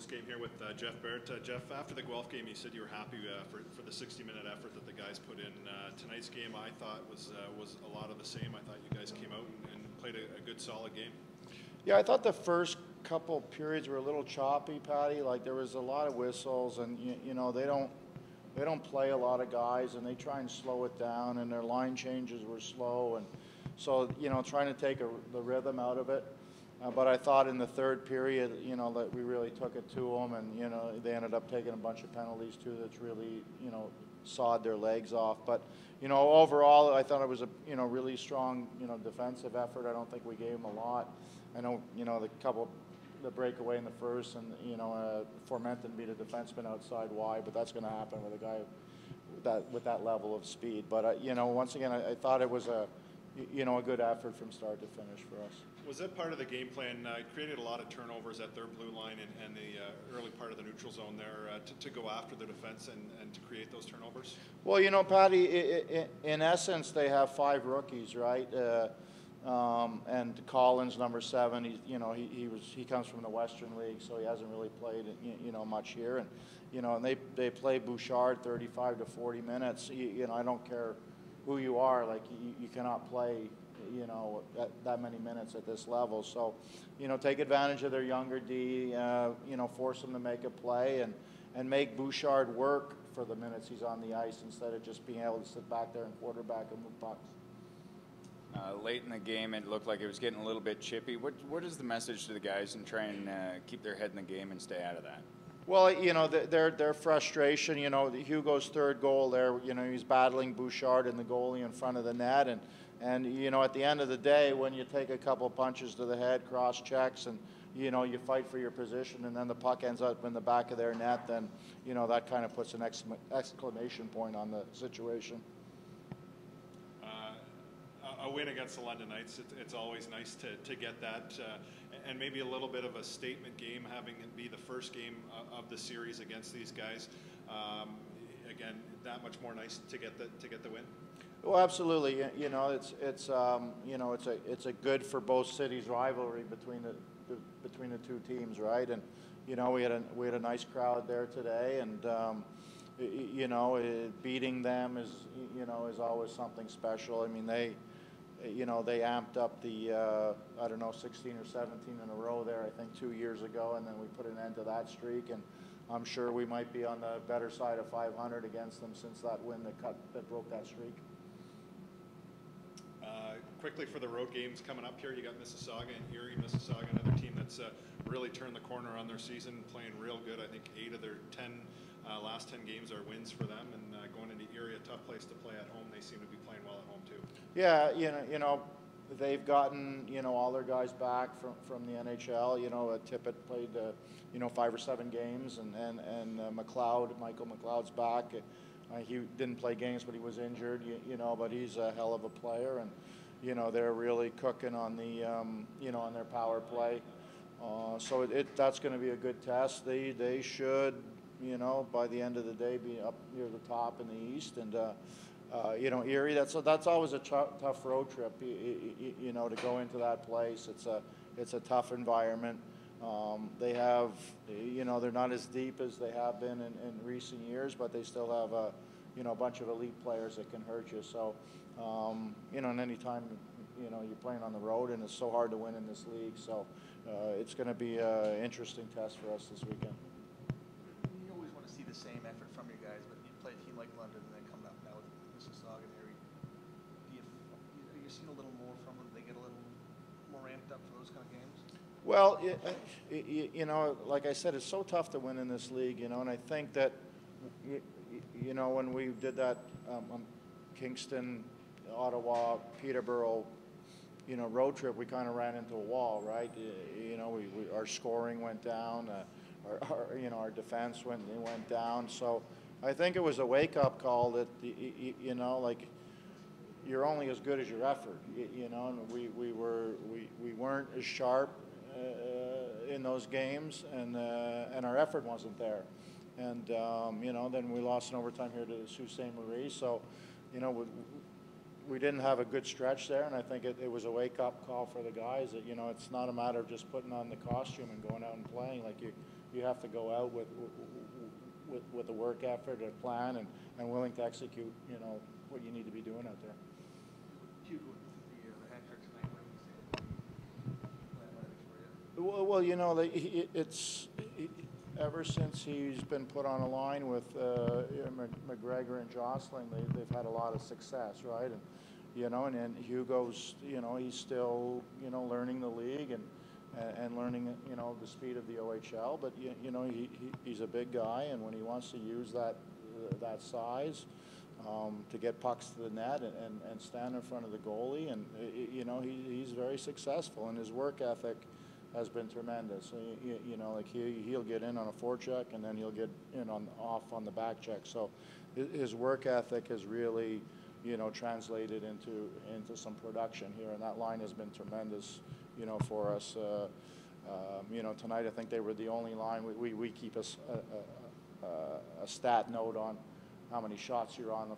post-game here with Jeff Barratt. Jeff, after the Guelph game, you said you were happy for the 60-minute effort that the guys put in. Tonight's game, I thought, was a lot of the same. I thought you guys came out and played a good, solid game. Yeah, I thought the first couple periods were a little choppy, Patty. Like there was a lot of whistles, and you know they don't play a lot of guys, and they try and slow it down, and their line changes were slow, and so you know trying to take the rhythm out of it. But I thought in the third period, you know, that we really took it to them, and you know they ended up taking a bunch of penalties too. That's really sawed their legs off. But you know overall, I thought it was a really strong defensive effort. I don't think we gave them a lot. I know the breakaway in the first, and Formenton beat a defenseman outside wide, but that's going to happen with a guy with that level of speed. But once again, I thought it was a good effort from start to finish for us. Was that part of the game plan? Created a lot of turnovers at their blue line and the early part of the neutral zone there to go after the defense and to create those turnovers? Well, Patty, in essence, they have 5 rookies, right? And Collins, number 7, he comes from the Western League, so he hasn't really played much here, and they play Bouchard 35 to 40 minutes. I don't care who you are, like you cannot play that many minutes at this level. So take advantage of their younger D, force them to make a play and make Bouchard work for the minutes he's on the ice instead of just being able to sit back there and quarterback and move pucks. Late in the game, it looked like it was getting a little bit chippy. What is the message to the guys and try and keep their head in the game and stay out of that? Well, their frustration, Hugo's third goal there, he's battling Bouchard and the goalie in front of the net. And at the end of the day, when you take a couple punches to the head, cross checks, and, you fight for your position, and then the puck ends up in the back of their net, then, that kind of puts an exclamation point on the situation. A win against the London Knights, it's always nice to get that, and maybe a little bit of a statement game, having it be the first game of the series against these guys. Again, that much more nice to get the win. Well, absolutely. It's a good for both cities rivalry between the two teams, right? And we had a nice crowd there today, and beating them is always something special. I mean they amped up the, 16 or 17 in a row there, I think 2 years ago, and then we put an end to that streak, and I'm sure we might be on the better side of 500 against them since that win that broke that streak. Quickly for the road games coming up here, you got Mississauga and Erie. Mississauga, another team that's really turned the corner on their season, playing real good. I think 8 of their last 10 games are wins for them, and going into Erie, a tough place to play at home. They seem to be playing well at home too. Yeah, they've gotten all their guys back from the NHL. Tippett played 5 or 7 games, and Michael McLeod's back. He didn't play games, but he was injured. But he's a hell of a player, and they're really cooking on the on their power play. So that's going to be a good test. They should by the end of the day be up near the top in the East, and Erie. That's always a tough road trip. To go into that place. It's a tough environment. They have they're not as deep as they have been in recent years, but they still have a bunch of elite players that can hurt you. So and anytime you're playing on the road, and it's so hard to win in this league. So it's going to be an interesting test for us this weekend. You always want to see the same effort from your guys, but you play a team like London and then come up now with Mississauga and Erie. Are you seeing a little more from them? They get a little more ramped up for those kind of games? Well, like I said, it's so tough to win in this league, and I think that, when we did that Kingston, Ottawa, Peterborough, road trip, we kind of ran into a wall, right? Our scoring went down, our defense went down. So I think it was a wake-up call that, you're only as good as your effort, and we weren't as sharp in those games, and our effort wasn't there. And, then we lost in overtime here to Sault Ste. Marie. So, we didn't have a good stretch there, and I think it was a wake-up call for the guys that, you know, it's not a matter of just putting on the costume and going out and playing. Like, you have to go out with a work effort, a plan, and willing to execute, you know, what you need to be doing out there. Hugo, the hat trick tonight, what do you say? For you? Well, you know, ever since he's been put on a line with McGregor and Jostling, they've had a lot of success, right? And you know, and Hugo's, you know, he's still, you know, learning the league and learning, you know, the speed of the OHL. But you know, he's a big guy, and when he wants to use that size to get pucks to the net and stand in front of the goalie, and you know, he's very successful, and his work ethic has been tremendous. You know, like he'll get in on a forecheck, and then he'll get in off on the back check. So his work ethic has really, you know, translated into some production here, and that line has been tremendous, you know, for us. You know, tonight I think they were the only line. We keep a stat note on how many shots you're on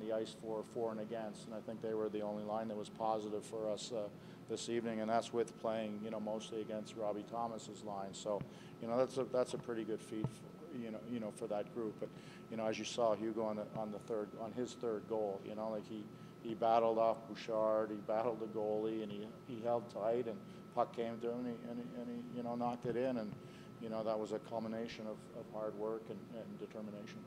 the ice for and against, and I think they were the only line that was positive for us this evening, and that's with playing, you know, mostly against Robbie Thomas's line. So, you know, that's a pretty good feat, you know, for that group. But, you know, as you saw Hugo on his third goal, you know, like he battled off Bouchard, he battled the goalie, and he held tight, and puck came to him, and he you know, knocked it in, and you know, that was a culmination of hard work and determination.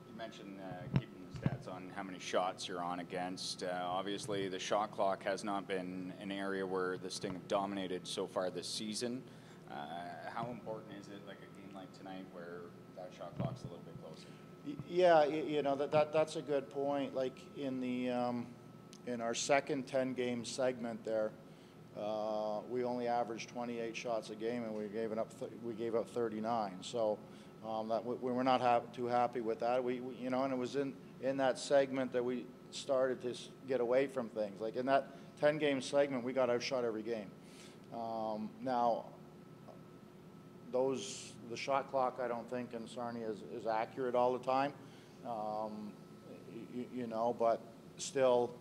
You mentioned keeping the stats on how many shots you're on against. Obviously, the shot clock has not been an area where the Sting have dominated so far this season. How important is it, like a game like tonight, where that shot clock's a little bit closer? Yeah, you know, that's a good point. Like in our second 10-game segment there, we only averaged 28 shots a game, and we gave up 39. So that we were not too happy with that. We you know, and it was in that segment that we started to get away from things. Like in that 10-game segment, we got outshot every game. Now, the shot clock, I don't think in Sarnia is accurate all the time. You know, but still,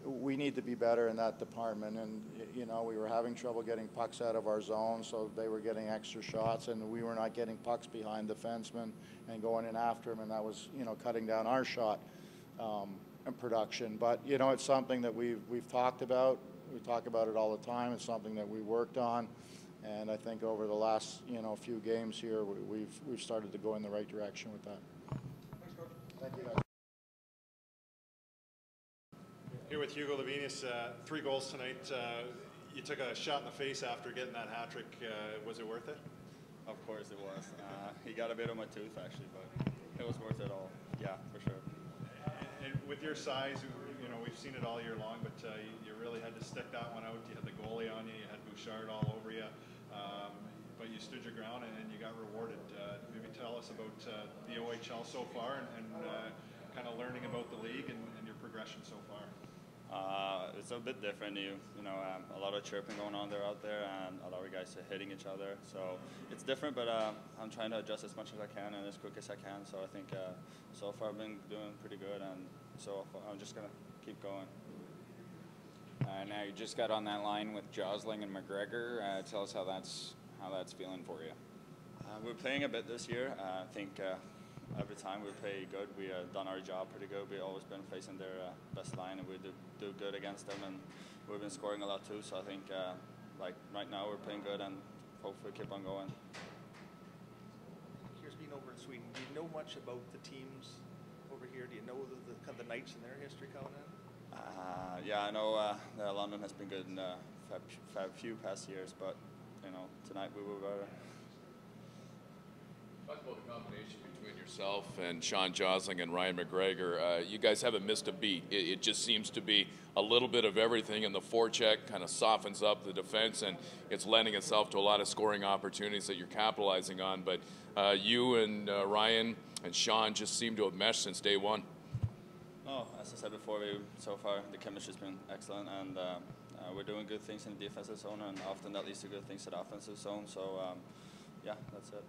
we need to be better in that department. And you know, we were having trouble getting pucks out of our zone, so they were getting extra shots, and we were not getting pucks behind defensemen and going in after them, and that was, you know, cutting down our shot production. But you know, it's something that we've talked about. We talk about it all the time. It's something that we worked on, and I think over the last, you know, few games here, we've started to go in the right direction with that. Thanks, Coach. Thank you, guys. Here with Hugo Leufvenius, 3 goals tonight. You took a shot in the face after getting that hat trick. Was it worth it? Of course it was. He got a bit on my tooth actually, but it was worth it all. Yeah, for sure. And with your size, you know, we've seen it all year long, but you really had to stick that one out. You had the goalie on you, you had Bouchard all over you, but you stood your ground and you got rewarded. Maybe tell us about the OHL so far and kind of learning about the league and your progression so far. It's a bit different. You know, a lot of chirping going on there out there, and a lot of guys are hitting each other. So it's different, but I'm trying to adjust as much as I can and as quick as I can. So I think so far I've been doing pretty good, and so I'm just gonna keep going. Now you just got on that line with Jostling and McGregor. Tell us how that's feeling for you. We're playing a bit this year. I think every time we play good, we have done our job pretty good. We've always been facing their best line, and we do good against them, and we've been scoring a lot too. So I think like right now we're playing good, and hopefully keep on going. Here's being over in Sweden. Do you know much about the teams over here? Do you know the kind of the Knights and their history coming in? Yeah, I know London has been good in a few past years, but you know, tonight we were better. Talk about the combination between yourself and Sean Jostling and Ryan McGregor. You guys haven't missed a beat. It just seems to be a little bit of everything, and the forecheck kind of softens up the defense, and it's lending itself to a lot of scoring opportunities that you're capitalizing on. But you and Ryan and Sean just seem to have meshed since day one. Oh, as I said before, so far the chemistry's been excellent, and we're doing good things in the defensive zone, and often that leads to good things in the offensive zone. So, yeah, that's it.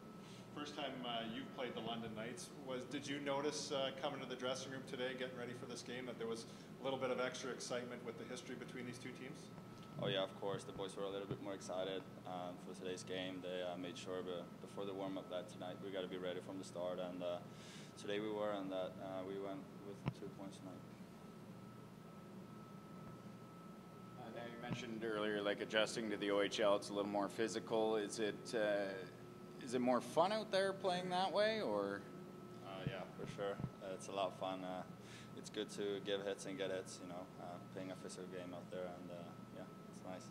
First time you've played the London Knights, did you notice coming to the dressing room today, getting ready for this game, that there was a little bit of extra excitement with the history between these two teams? Oh yeah, of course. The boys were a little bit more excited for today's game. They made sure before the warm-up that tonight we got to be ready from the start, and today we were, and that we went with 2 points tonight. Now you mentioned earlier, like adjusting to the OHL, it's a little more physical. Is it more fun out there playing that way, or? Yeah, for sure. It's a lot of fun. It's good to give hits and get hits. Playing a physical game out there, and yeah, it's nice.